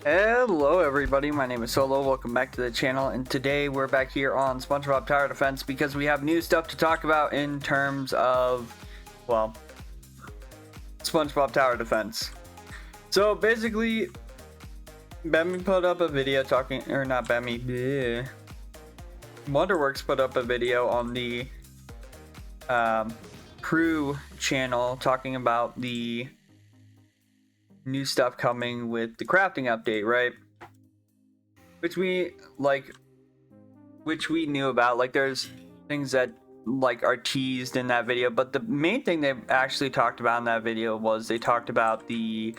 Hello everybody, my name is Solo, welcome back to the channel, and today we're back here on Spongebob Tower Defense because we have new stuff to talk about in terms of, well, Spongebob Tower Defense. So basically, Bemmy put up a video talking, or not Bemmy, bleh. Wonderworks put up a video on the crew channel talking about the new stuff coming with the crafting update, right? Which we knew about. Like, there's things that like are teased in that video, but the main thing they actually talked about in that video was they talked about the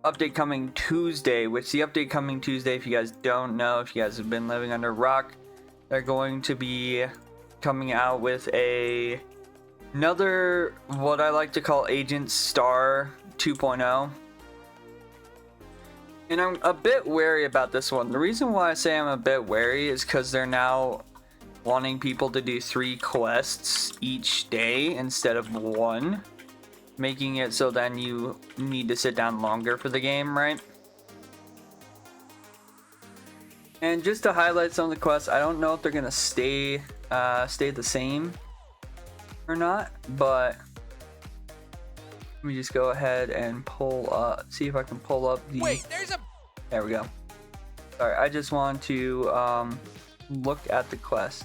update coming Tuesday. Which the update coming Tuesday, if you guys don't know, if you guys have been living under a rock, they're going to be coming out with another what I like to call Agent Star 2.0. And I'm a bit wary about this one. The reason why I say I'm a bit wary is because they're now wanting people to do 3 quests each day instead of 1. Making it so then you need to sit down longer for the game, right? And just to highlight some of the quests, I don't know if they're going to stay the same or not, but let me just go ahead and see if I can pull up the... Wait, there's a... There we go. Sorry, I just want to look at the quest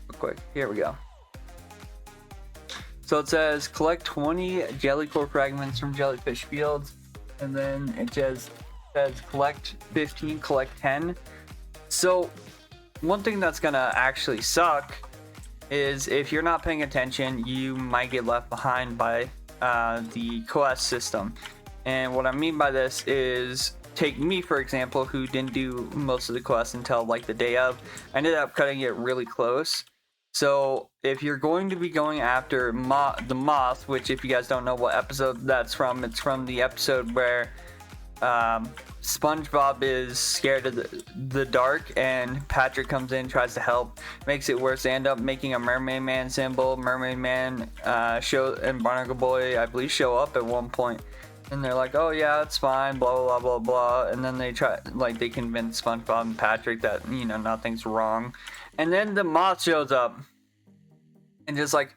real quick. Here we go. So it says collect 20 jellycore fragments from jellyfish fields, and then it says collect 15, collect 10. So one thing that's gonna actually suck is if you're not paying attention, you might get left behind by the quest system. And what I mean by this is, take me for example, who didn't do most of the quests until like the day of. I ended up cutting it really close. So if you're going to be going after the moth, which if you guys don't know what episode that's from, it's from the episode where SpongeBob is scared of the dark and Patrick comes in, tries to help, makes it worse. They end up making a Mermaid Man symbol. Mermaid Man and Barnacle Boy, I believe, show up at one point, and they're like, oh yeah, it's fine, blah blah blah blah, and then they they convince SpongeBob and Patrick that, you know, nothing's wrong. And then the moth shows up and just like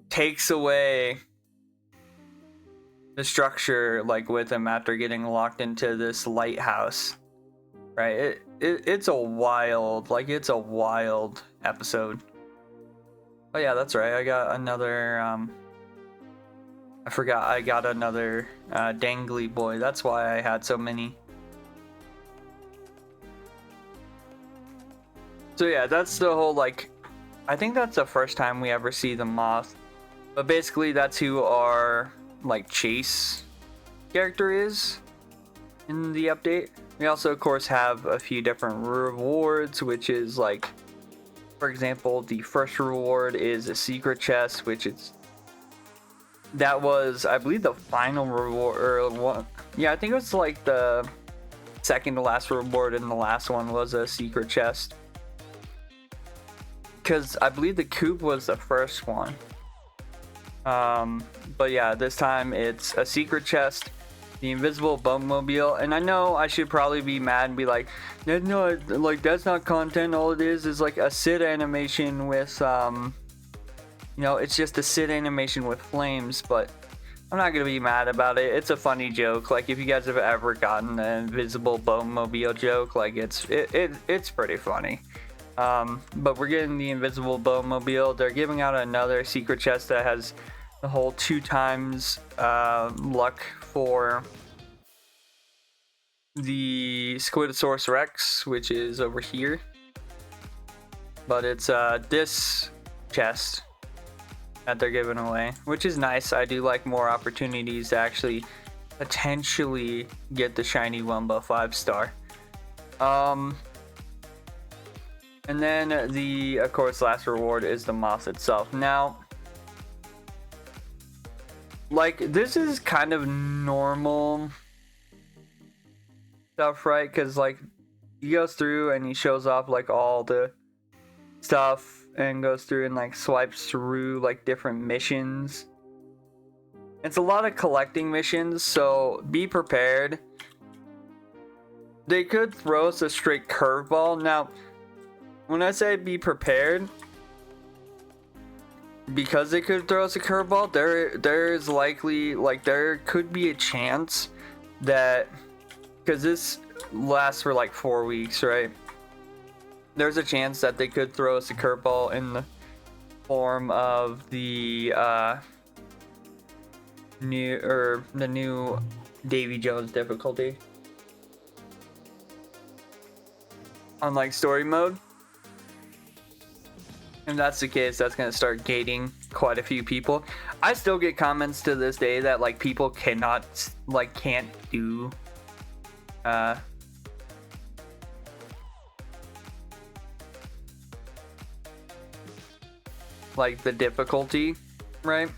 takes away the structure like with him after getting locked into this lighthouse, right? It's a wild episode. Oh yeah, that's right, I got another I forgot I got another dangly boy. That's why I had so many. So yeah, that's the whole, like, I think that's the first time we ever see the moth. But basically that's who our like chase character is in the update. We also of course have a few different rewards, which is like, for example, the first reward is a secret chest, which that was, I believe, the final reward, or one. Yeah, I think it was like the second to last reward, and the last one was a secret chest. Because I believe the coop was the first one. But yeah, this time it's a secret chest, the invisible boatmobile, and I know I should probably be mad and be like, no, like that's not content. All it is like a sit animation with you know, it's just a sit animation with flames. But I'm not gonna be mad about it. It's a funny joke. Like, if you guys have ever gotten an invisible boatmobile joke, like it's pretty funny. But we're getting the invisible boatmobile. They're giving out another secret chest that has the whole 2 times luck for the Squidosaurus Rex, which is over here. But it's this chest that they're giving away, which is nice. I do like more opportunities to actually potentially get the shiny Wumba 5-star. And then the, of course, last reward is the moth itself. Now, like, this is kind of normal stuff, right? Because, like, he goes through and he shows off, like, all the stuff and goes through and, like, swipes through, like, different missions. It's a lot of collecting missions, so be prepared they could throw us a straight curveball. Now, when I say be prepared, because they could throw us a curveball, there's likely, like, there could be a chance that, because this lasts for like 4 weeks, right? There's a chance that they could throw us a curveball in the form of the new Davy Jones difficulty on like story mode. If that's the case, that's gonna start gating quite a few people. I still get comments to this day that like people can't do like the difficulty, right?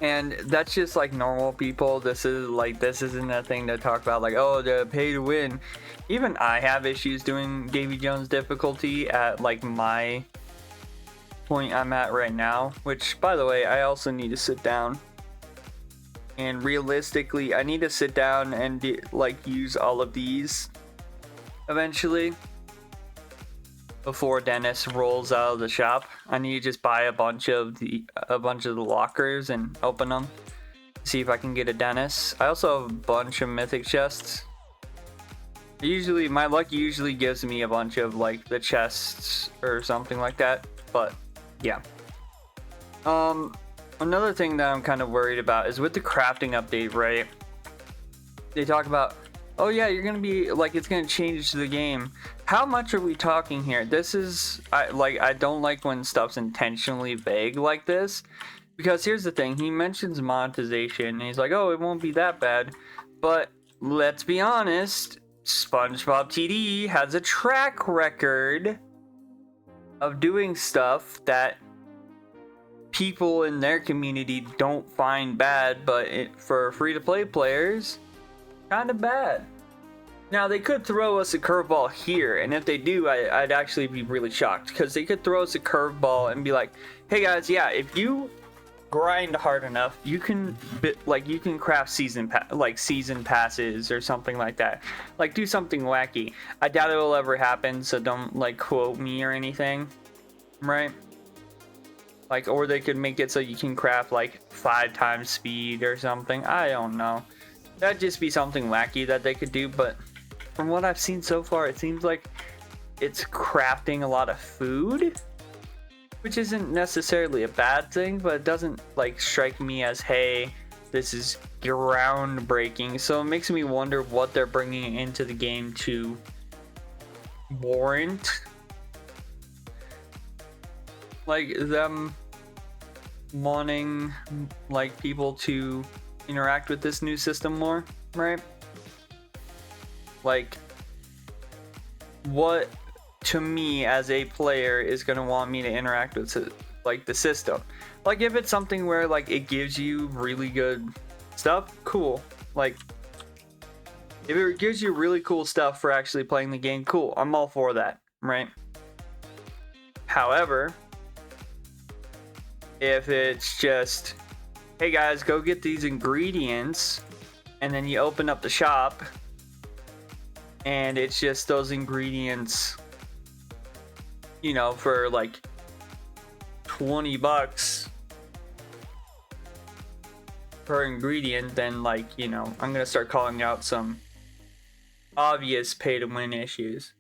And that's just like normal people. This isn't a thing to talk about, like, oh, the pay to win. Even I have issues doing Davy Jones difficulty at like my point I'm at right now, which, by the way, I also need to sit down. And realistically, I need to sit down and use all of these eventually before Dennis rolls out of the shop. I need to just buy a bunch of the lockers and open them, see if I can get a Dennis. I also have a bunch of mythic chests. Usually my luck usually gives me a bunch of like the chests or something like that, but yeah. Another thing that I'm kind of worried about is with the crafting update, right? They talk about, oh yeah, you're gonna be like, it's gonna change the game. How much are we talking here? This is, I don't like when stuff's intentionally vague like this, because here's the thing, he mentions monetization and he's like, oh, it won't be that bad, but let's be honest, Spongebob TD has a track record of doing stuff that people in their community don't find bad, but for free-to-play players, kind of bad. Now, they could throw us a curveball here, and if they do, I'd actually be really shocked, because they could throw us a curveball and be like, hey guys, yeah, if you grind hard enough, you can craft season passes or something like that. Like, do something wacky. I doubt it will ever happen, so don't like quote me or anything, right? Like, or they could make it so you can craft like 5 times speed or something. I don't know. That'd just be something wacky that they could do, but from what I've seen so far, it seems like it's crafting a lot of food, which isn't necessarily a bad thing, but it doesn't like strike me as, hey, this is groundbreaking. So it makes me wonder what they're bringing into the game to warrant like them wanting like people to interact with this new system more, right? Like, what to me as a player is going to want me to interact with like the system? Like, if it's something where like it gives you really good stuff, cool. Like, if it gives you really cool stuff for actually playing the game, cool, I'm all for that, right? However, if it's just, hey guys, go get these ingredients, and then you open up the shop and it's just those ingredients, you know, for like $20 per ingredient, then like, you know, I'm gonna start calling out some obvious pay to win issues.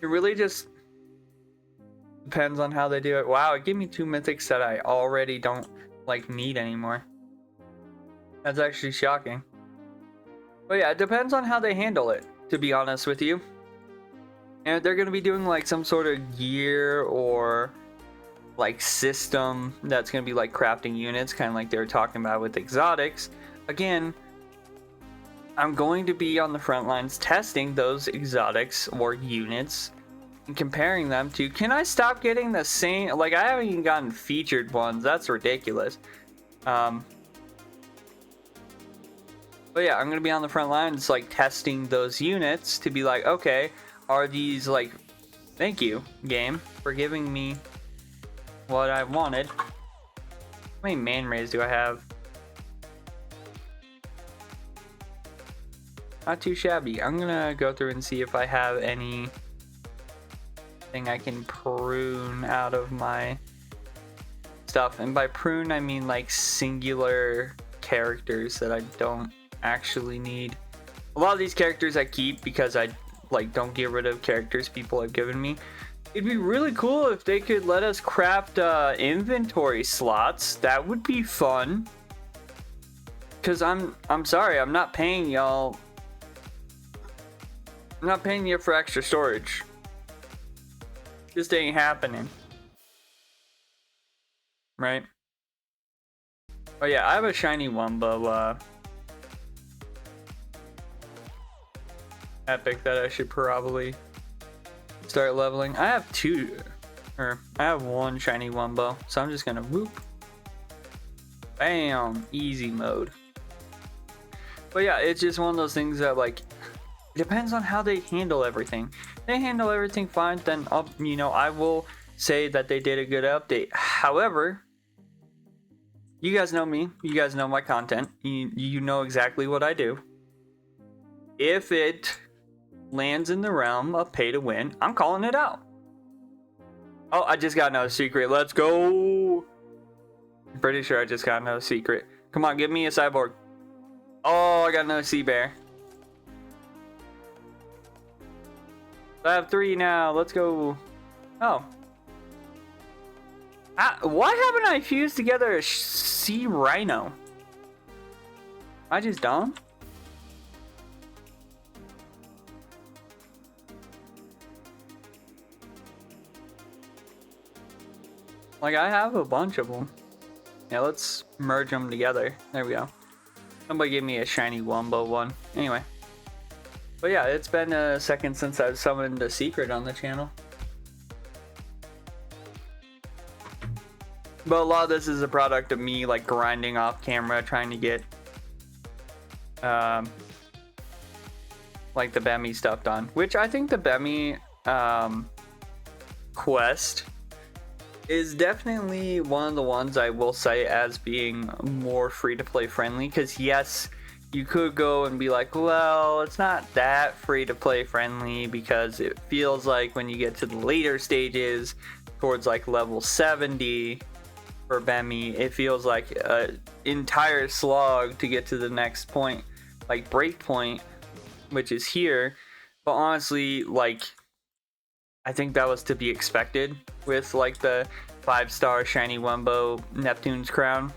It really just depends on how they do it. Wow, it gave me 2 mythics that I already don't like need anymore. That's actually shocking. But yeah, it depends on how they handle it, to be honest with you. And if they're gonna be doing like some sort of gear or like system that's gonna be like crafting units, kind of like they were talking about with exotics, again, I'm going to be on the front lines testing those exotics or units and comparing them to, can I stop getting the same, like I haven't even gotten featured ones, that's ridiculous. But yeah, I'm gonna be on the front lines like testing those units to be like, okay, are these like, thank you game for giving me what I wanted. How many man rays do I have? not too shabby. I'm gonna go through and see if I have anything I can prune out of my stuff, and by prune I mean like singular characters that I don't actually need. A lot of these characters I keep because I like don't get rid of characters people have given me. It'd be really cool if they could let us craft inventory slots. That would be fun. Cause I'm sorry, I'm not paying y'all. I'm not paying you for extra storage. Just ain't happening. Right? Oh yeah, I have a shiny Wumbo epic that I should probably start leveling. I have I have one shiny Wumbo, so I'm just gonna whoop. Bam! Easy mode. But yeah, it's just one of those things that like, it depends on how they handle everything. If they handle everything fine, then you know, I will say that they did a good update. However, you guys know me, you guys know my content, you know exactly what I do. If it lands in the realm of pay to win, I'm calling it out. Oh, I just got another secret. Let's go. I'm pretty sure I just got another secret. Come on, give me a cyborg. Oh, I got another sea bear. I have 3 now. Let's go. Oh. Why haven't I fused together a sea rhino? Am I just dumb? Like, I have a bunch of them. Yeah, let's merge them together. There we go. Somebody gave me a shiny Wumbo one. Anyway. But yeah, it's been a second since I've summoned a secret on the channel. But a lot of this is a product of me like grinding off camera, trying to get like the Bemmy stuff done. Which I think the Bemmy quest is definitely one of the ones I will say as being more free to play friendly. Because yes, you could go and be like, well, it's not that free to play friendly, because it feels like when you get to the later stages towards like level 70 for Bemmy, it feels like an entire slog to get to the next point, like break point, which is here. But honestly, like, I think that was to be expected with like the 5-star shiny Wumbo Neptune's Crown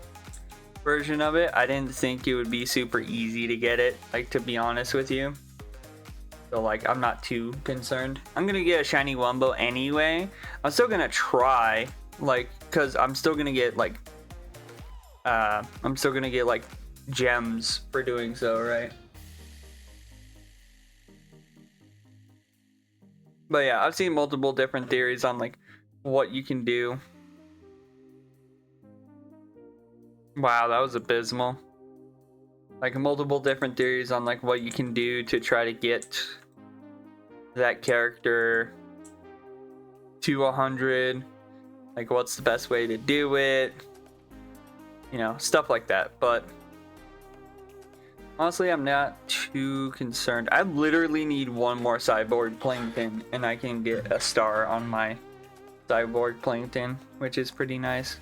version of it. I didn't think it would be super easy to get it, like, to be honest with you. So like, I'm not too concerned. I'm gonna get a shiny Wumbo anyway. I'm still gonna try, like, cause I'm still gonna get like gems for doing so, right? But yeah, I've seen multiple different theories on like what you can do. Wow, that was abysmal. Like multiple different theories on like what you can do to try to get that character to 100. Like, what's the best way to do it? You know, stuff like that. But honestly, I'm not too concerned. I literally need one more cyborg plankton and I can get a star on my cyborg plankton, which is pretty nice.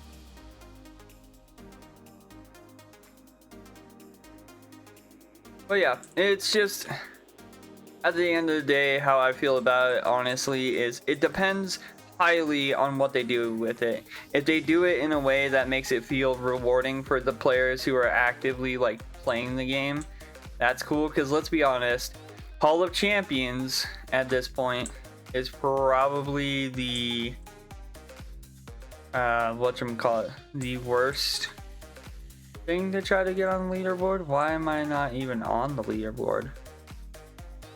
But yeah, it's just, at the end of the day, how I feel about it, honestly, is it depends highly on what they do with it. If they do it in a way that makes it feel rewarding for the players who are actively like playing the game, that's cool. Because let's be honest, Hall of Champions at this point is probably the the worst thing to try to get on the leaderboard. Why am I not even on the leaderboard?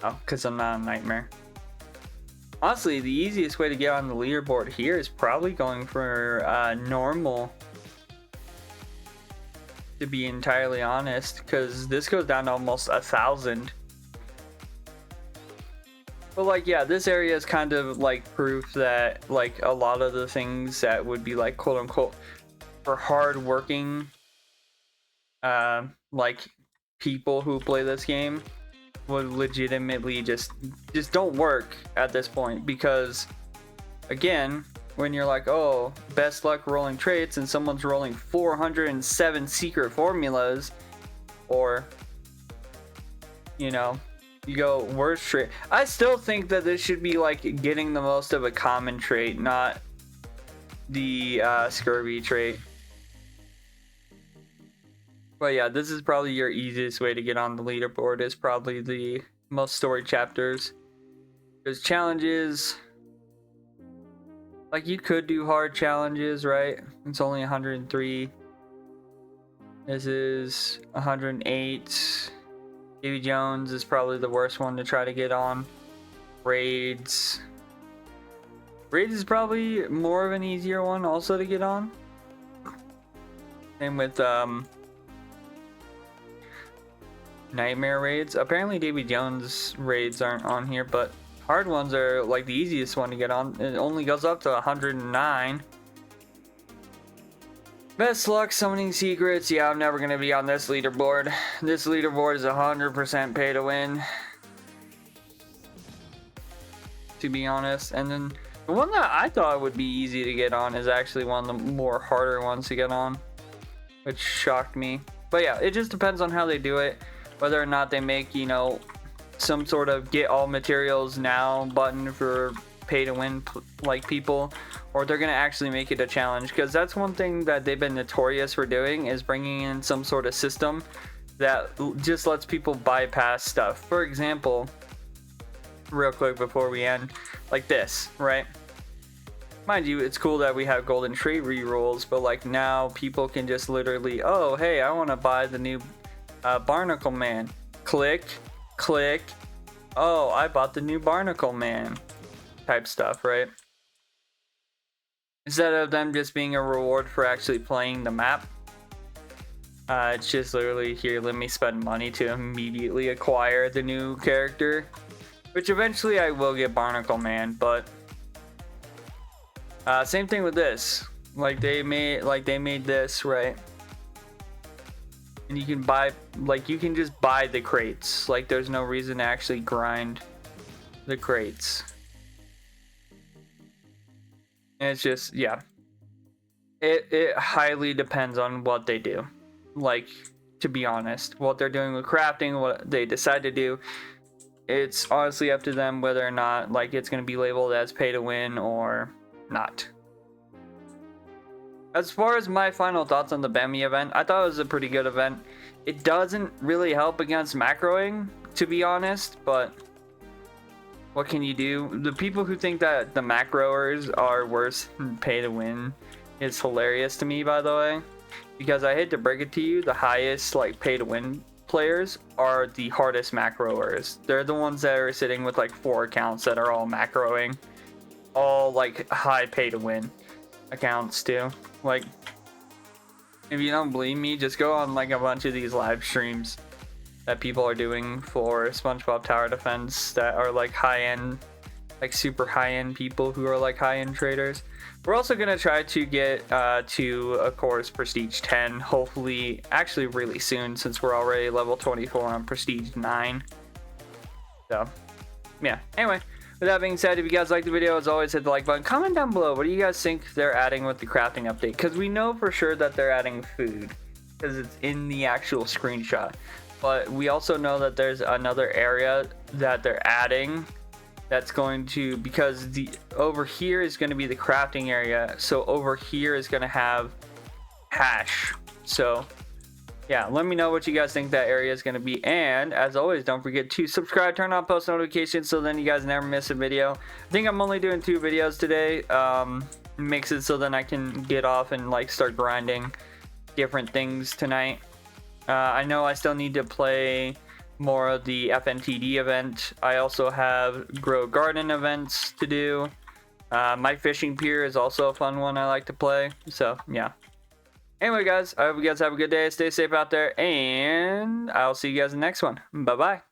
Oh, because I'm not a nightmare. Honestly, the easiest way to get on the leaderboard here is probably going for normal, to be entirely honest, because this goes down to almost 1,000. But like, yeah, this area is kind of like proof that like a lot of the things that would be like quote unquote for hard-working like people who play this game would legitimately just don't work at this point, because again, when you're like, oh, best luck rolling traits, and someone's rolling 407 secret formulas, or you know, you go worst trait. I still think that this should be like getting the most of a common trait, not the scurvy trait. But yeah, this is probably your easiest way to get on the leaderboard, is probably the most story chapters. There's challenges. Like, you could do hard challenges, right? It's only 103. This is 108. Davy Jones is probably the worst one to try to get on. Raids. Raids is probably more of an easier one also to get on. Same with Nightmare raids. Apparently Davy Jones raids aren't on here, but hard ones are like the easiest one to get on. It only goes up to 109. Best luck summoning secrets. Yeah, I'm never gonna be on this leaderboard. This leaderboard is 100% pay to win, to be honest. And then the one that I thought would be easy to get on is actually one of the more harder ones to get on, which shocked me. But yeah, it just depends on how they do it. Whether or not they make, you know, some sort of get all materials now button for pay to win like people, or they're gonna actually make it a challenge, because that's one thing that they've been notorious for doing, is bringing in some sort of system that just lets people bypass stuff. For example, real quick before we end, like this, right? Mind you, it's cool that we have golden trait rerolls, but like now people can just literally, oh hey, I want to buy the new Barnacle Man. Click, click. Oh, I bought the new Barnacle Man. Type stuff, right? Instead of them just being a reward for actually playing the map, it's just literally, here, let me spend money to immediately acquire the new character, which eventually I will get Barnacle Man, but same thing with this. Like they made this, right? And you can buy, like, you can just buy the crates. Like, there's no reason to actually grind the crates. And it's just, yeah. It highly depends on what they do. Like, to be honest, what they're doing with crafting, what they decide to do, it's honestly up to them whether or not, like, it's going to be labeled as pay to win or not. As far as my final thoughts on the Bammy event, I thought it was a pretty good event. It doesn't really help against macroing, to be honest, but what can you do? The people who think that the macroers are worse than pay to win is hilarious to me, by the way, because I hate to break it to you, the highest like pay to win players are the hardest macroers. They're the ones that are sitting with like 4 accounts that are all macroing, all like high pay to win accounts too. Like, if you don't believe me, just go on like a bunch of these live streams that people are doing for Spongebob Tower Defense that are like high-end, like super high-end people who are like high-end traders. We're also gonna try to get to, of course, Prestige 10, hopefully actually really soon, since we're already level 24 on Prestige 9. So yeah, anyway, with that being said, if you guys liked the video, as always, hit the like button. Comment down below, what do you guys think they're adding with the crafting update? Because we know for sure that they're adding food, because it's in the actual screenshot. But we also know that there's another area that they're adding that's going to, because the over here is going to be the crafting area, so over here is going to have hash. So yeah, let me know what you guys think that area is going to be. And as always, don't forget to subscribe, turn on post notifications, so then you guys never miss a video. I think I'm only doing 2 videos today. Makes it so then I can get off and like start grinding different things tonight. I know I still need to play more of the FNTD event. I also have Grow Garden events to do. My fishing pier is also a fun one I like to play. So yeah. Anyway, guys, I hope you guys have a good day. Stay safe out there, and I'll see you guys in the next one. Bye-bye.